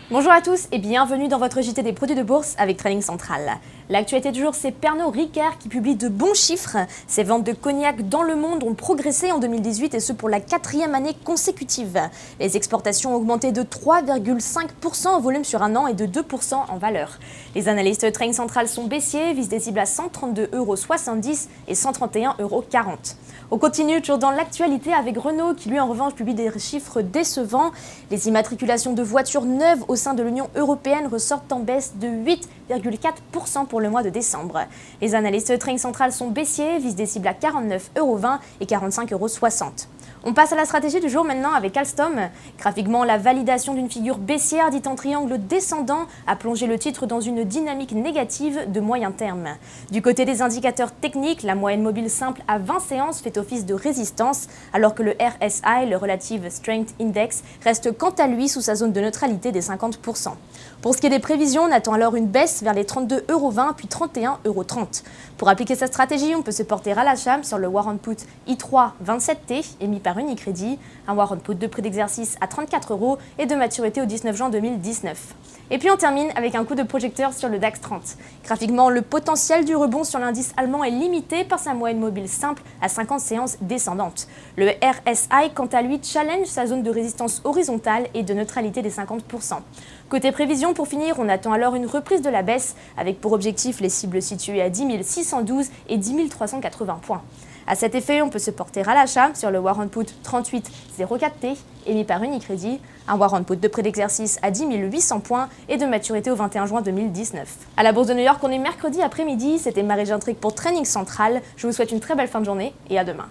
Bonjour à tous et bienvenue dans votre JT des produits de bourse avec Trading Central. L'actualité du jour, c'est Pernod Ricard qui publie de bons chiffres. Ses ventes de cognac dans le monde ont progressé en 2018 et ce pour la 4e année consécutive. Les exportations ont augmenté de 3,5% en volume sur un an et de 2% en valeur. Les analystes Trading Central sont baissiers, visent des cibles à 132,70 € et 131,40 €. On continue toujours dans l'actualité avec Renault qui lui en revanche publie des chiffres décevants. Les immatriculations de voitures neuves au sein de l'Union européenne ressortent en baisse de 8,4% pour le mois de décembre. Les analystes Trading Central sont baissiers, visent des cibles à 49,20 € et 45,60 €. On passe à la stratégie du jour maintenant avec Alstom. Graphiquement, la validation d'une figure baissière dite en triangle descendant a plongé le titre dans une dynamique négative de moyen terme. Du côté des indicateurs techniques, la moyenne mobile simple à 20 séances fait office de résistance, alors que le RSI, le Relative Strength Index, reste quant à lui sous sa zone de neutralité des 50%. Pour ce qui est des prévisions, on attend alors une baisse vers les 32,20 € puis 31,30 €. Pour appliquer cette stratégie, on peut se porter à l'achat sur le Warrant Put I3 27T émis par Unicredit, un Warrant Put de prix d'exercice à 34 € et de maturité au 19 juin 2019. Et puis on termine avec un coup de projecteur sur le DAX 30. Graphiquement, le potentiel du rebond sur l'indice allemand est limité par sa moyenne mobile simple à 50 séances descendantes. Le RSI, quant à lui, challenge sa zone de résistance horizontale et de neutralité des 50%. Côté prévision, pour finir, on attend alors une reprise de la baisse, avec pour objectif les cibles situées à 10 612 et 10 380 points. À cet effet, on peut se porter à l'achat sur le Warrant Put 3804T, émis par Unicredit, un Warrant Put de prix d'exercice à 10 800 points et de maturité au 21 juin 2019. À la Bourse de New York, on est mercredi après-midi, c'était Marie Gentric pour Trading Central. Je vous souhaite une très belle fin de journée et à demain.